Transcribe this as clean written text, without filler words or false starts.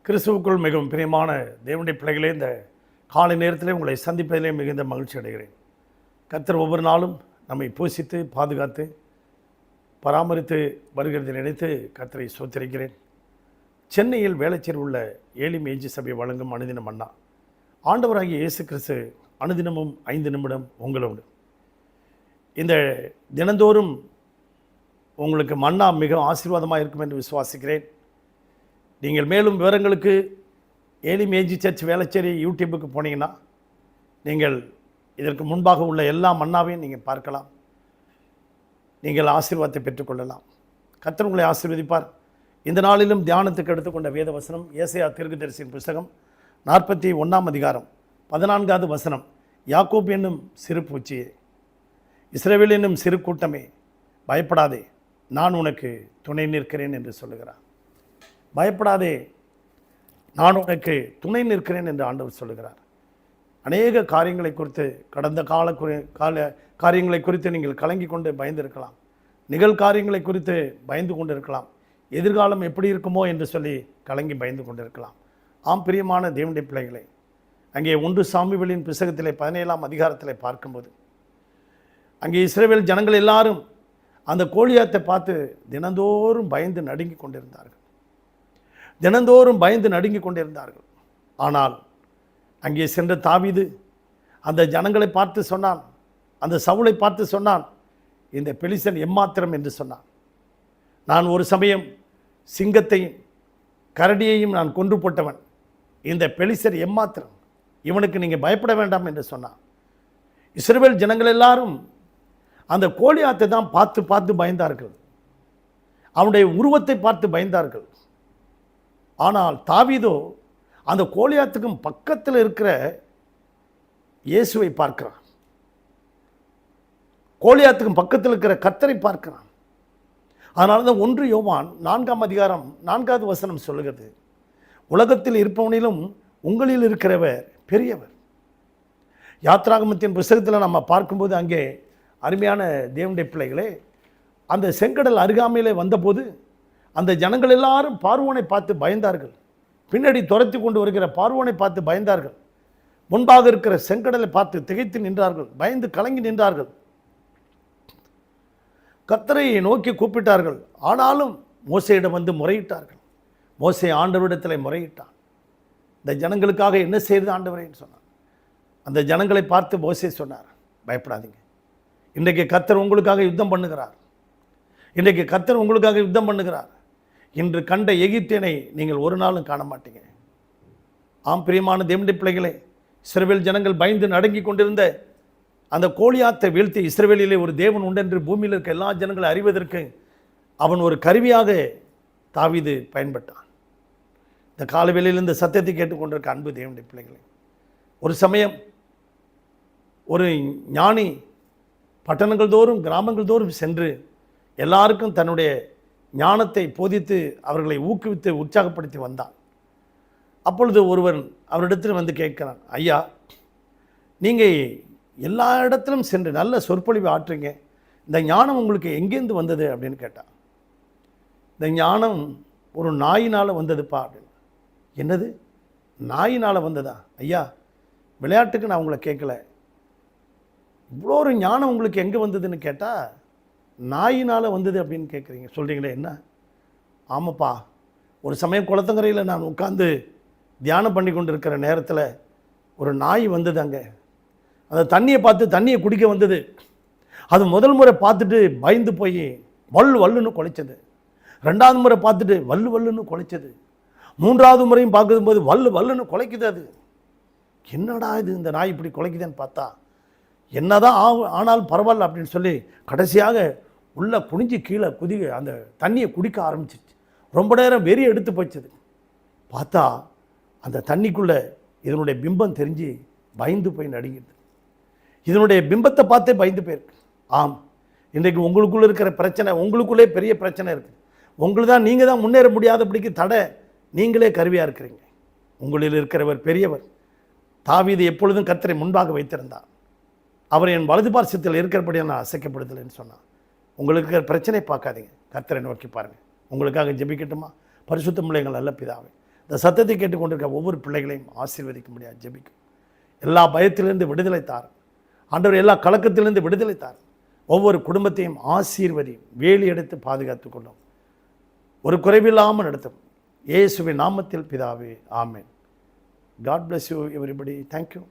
கிறிஸ்துவுக்குள் மிகவும் பிரியமான தேவனுடைய பிள்ளைகளே, இந்த காலை நேரத்திலே உங்களை சந்திப்பதிலே மிகுந்த மகிழ்ச்சி அடைகிறேன். கர்த்தர் ஒவ்வொரு நாளும் நம்மை போஷித்து பாதுகாத்து பராமரித்து வருகிறதை நினைத்து கர்த்தரை ஸ்தோத்திரிக்கிறேன். சென்னையில் வேளச்சேரியில் உள்ள ஏலி மேய்ச்சி சபை வழங்கும் அனுதின மன்னா. ஆண்டவராகிய இயேசு கிறிஸ்து அனுதினமும் 5 நிமிடம் உங்களோடு. இந்த தினந்தோறும் உங்களுக்கு மன்னா மிக ஆசீர்வாதமாக இருக்கும் என்று விசுவாசிக்கிறேன். நீங்கள் மேலும் விவரங்களுக்கு ஏலி மேய்ச்சி சர்ச் வேளச்சேரி யூடியூபுக்கு போனீங்கன்னா நீங்கள் இதற்கு முன்பாக உள்ள எல்லா மன்னாவையும் நீங்கள் பார்க்கலாம். நீங்கள் ஆசீர்வாதத்தை பெற்றுக்கொள்ளலாம். கர்த்தர் உங்களை ஆசீர்வதிப்பார். இந்த நாளிலும் தியானத்துக்கு எடுத்துக்கொண்ட வேத வசனம் ஏசாயா தீர்க்கதரிசியின் புஸ்தகம் 41 அதிகாரம் 14வது வசனம். யாக்கோப் என்னும் சிறு பூச்சியே, இஸ்ரவேல் என்னும் சிறு கூட்டமே, பயப்படாதே, நான் உனக்கு துணை நிற்கிறேன் என்று சொல்லுகிறார். பயப்படாதே, நான் உனக்கு துணை நிற்கிறேன் என்று ஆண்டவர் சொல்லுகிறார். அநேக காரியங்களை குறித்து, கடந்த கால காரியங்களை குறித்து நீங்கள் கலங்கி கொண்டு பயந்திருக்கலாம். நிகழ்காரியங்களை குறித்து பயந்து கொண்டு இருக்கலாம். எதிர்காலம் எப்படி இருக்குமோ என்று சொல்லி கலங்கி பயந்து கொண்டிருக்கலாம். ஆம் பிரியமான தேவனுடைய பிள்ளைகளை, அங்கே 1 சாமுவேலின் புஸ்தகத்திலே 17ஆம் அதிகாரத்திலே பார்க்கும்போது, அங்கே இஸ்ரவேல் ஜனங்கள் எல்லாரும் அந்த கோலியாத்தை பார்த்து தினந்தோறும் பயந்து நடுங்கி கொண்டிருந்தார்கள். தினந்தோறும் பயந்து நடுங்கி கொண்டிருந்தார்கள். ஆனால் அங்கே சென்ற தாவீது அந்த ஜனங்களை பார்த்து சொன்னான், அந்த சவுலை பார்த்து சொன்னான், இந்த பெலிஸ்தன் எம்மாத்திரம் என்று சொன்னான். நான் ஒரு சமயம் சிங்கத்தையும் கரடியையும் நான் கொன்று போட்டவன், இந்த பெலிஸ்தர் எம்மாத்திரம், இவனுக்கு நீங்கள் பயப்பட வேண்டாம் என்று சொன்னான். இஸ்ரவேல் ஜனங்கள் எல்லாரும் அந்த கோலியாத்தை தான் பார்த்து பார்த்து பயந்தார்கள். அவனுடைய உருவத்தை பார்த்து பயந்தார்கள். ஆனால் தாவீதோ அந்த கோலியாத்துக்கும் பக்கத்தில் இருக்கிற இயேசுவை பார்க்கிறான். கோலியாத்துக்கும் பக்கத்தில் இருக்கிற கர்த்தரை பார்க்கிறான். அதனால தான் 1 யோவான் 4ஆம் அதிகாரம் 4வது வசனம் சொல்லுகிறது, உலகத்தில் இருப்பவனிலும் உங்களில் இருக்கிறவர் பெரியவர். யாத்ராகமத்தின் புஸ்தகத்தில் நம்ம பார்க்கும்போது அங்கே அருமையான தேவனுடைய பிள்ளைகளே, அந்த செங்கடல் அருகாமையிலே வந்தபோது அந்த ஜனங்கள் எல்லாரும் பார்வோனை பார்த்து பயந்தார்கள். பின்னாடி துரத்தி கொண்டு வருகிற பார்வோனை பார்த்து பயந்தார்கள். முன்பாக இருக்கிற செங்கடலை பார்த்து திகைத்து நின்றார்கள். பயந்து கலங்கி நின்றார்கள். கர்த்தரை நோக்கி கூப்பிட்டார்கள். ஆனாலும் மோசேயிடம் வந்து முறையிட்டார்கள். மோசே ஆண்டவரிடத்தில் முறையிட்டான். இந்த ஜனங்களுக்காக என்ன செய்து ஆண்டவரேன்னு சொன்னார். அந்த ஜனங்களை பார்த்து மோசே சொன்னார், பயப்படாதீங்க, இன்றைக்கு கர்த்தர் உங்களுக்காக யுத்தம் பண்ணுகிறார். இன்றைக்கு கர்த்தர் உங்களுக்காக யுத்தம் பண்ணுகிறார். இன்று கண்ட எகிப்தியனை நீங்கள் ஒரு நாளும் காண மாட்டீங்க. ஆம் பிரியமான தேவனுடைய பிள்ளைகளே, இஸ்ரவேல் ஜனங்கள் பயந்து நடுங்கி கொண்டிருந்த அந்த கோலியாத்தை வீழ்த்தி இஸ்ரவேலிலே ஒரு தேவன் உண்டென்று பூமியில் இருக்க எல்லா ஜனங்களை அறிவதற்கு அவன் ஒரு கருவியாக தாவீது பயன்பட்டான். இந்த காலவேளையில் இந்த சத்தியத்தை கேட்டுக்கொண்டிருக்க அன்பு தேவனுடைய பிள்ளைகளே, ஒரு சமயம் ஒரு ஞானி பட்டணங்கள் தோறும் கிராமங்கள் தோறும் சென்று எல்லாருக்கும் தன்னுடைய ஞானத்தை போதித்து அவர்களை ஊக்குவித்து உற்சாகப்படுத்தி வந்தான். அப்பொழுது ஒருவன் அவரிடத்தில் வந்து கேட்கிறான், ஐயா, நீங்கள் எல்லா இடத்திலும் சென்று நல்ல சொற்பொழிவு ஆற்றுங்க, இந்த ஞானம் உங்களுக்கு எங்கேருந்து வந்தது அப்படின்னு கேட்டான். இந்த ஞானம் ஒரு நாயினால் வந்ததுப்பா அப்படின்னு. என்னது, நாயினால் வந்ததா? ஐயா, விளையாட்டுக்கு நான் உங்களை கேட்கல, இவ்வளோ ஒரு ஞானம் உங்களுக்கு எங்கே வந்ததுன்னு கேட்டால் நாயினால் வந்தது அப்படின்னு கேட்குறீங்க, சொல்கிறீங்களே என்ன? ஆமாப்பா, ஒரு சமயம் குளத்தங்கரையில் நான் உட்காந்து தியானம் பண்ணி கொண்டு இருக்கிற நேரத்தில் ஒரு நாய் வந்தது. அங்கே அந்த தண்ணியை பார்த்து தண்ணியை குடிக்க வந்தது. அது முதல் முறை பார்த்துட்டு பயந்து போய் வல்லுன்னு குலைச்சது. 2வது முறை பார்த்துட்டு வல்லுன்னு குலைச்சது. 3வது முறையும் பார்க்கும்போது வல்லுன்னு குலைக்குது. அது என்னடா இது, இந்த நாய் இப்படி குலைக்குதுன்னு பார்த்தா என்னதான் ஆனாலும் பரவாயில்ல அப்படின்னு சொல்லி கடைசியாக உள்ள குனிஞ்சு கீழே அந்த தண்ணியை குடிக்க ஆரம்பிச்சிச்சு. ரொம்ப நேரம் வெறி எடுத்து போச்சது. பார்த்தா அந்த தண்ணிக்குள்ளே இதனுடைய பிம்பம் தெரிஞ்சு பயந்து போய் நடுங்கிது. இதனுடைய பிம்பத்தை பார்த்தே பயந்து போயிருக்கு. ஆம், இன்றைக்கு உங்களுக்குள்ளே இருக்கிற பிரச்சனை, உங்களுக்குள்ளே பெரிய பிரச்சனை இருக்குது. நீங்கள் தான் முன்னேற முடியாதபடிக்கு தடை நீங்களே கருவியாக இருக்கிறீங்க. உங்களில் இருக்கிறவர் பெரியவர். தாவீது எப்பொழுதும் கர்த்தரை முன்பாக வைத்திருந்தார். அவர் என் வலது பார்சத்தில் இருக்கிறபடியாக நான் அசைக்கப்படுதலைன்னு சொன்னான். உங்களுக்கு இருக்கிற பிரச்சனை பார்க்காதீங்க, கர்த்தரை நோக்கி பாருங்கள். உங்களுக்காக ஜெபிக்கட்டுமா? பரிசுத்த பிள்ளைகள் நல்ல பிதாவே, இந்த சத்தத்தை கேட்டுக்கொண்டிருக்க ஒவ்வொரு பிள்ளைகளையும் ஆசீர்வதிக்க முடியாது ஜெபிக்கும். எல்லா பயத்திலிருந்து விடுதலை தாரும் ஆண்டவர், எல்லா கலக்கத்திலிருந்து விடுதலை தாரும். ஒவ்வொரு குடும்பத்தையும் ஆசீர்வதியும், வேலி எடுத்து பாதுகாத்துக் கொள்ளும், ஒரு குறைவில்லாமல் நடத்தும். இயேசுவின் நாமத்தில் பிதாவே, ஆமென். God bless you everybody. Thank you.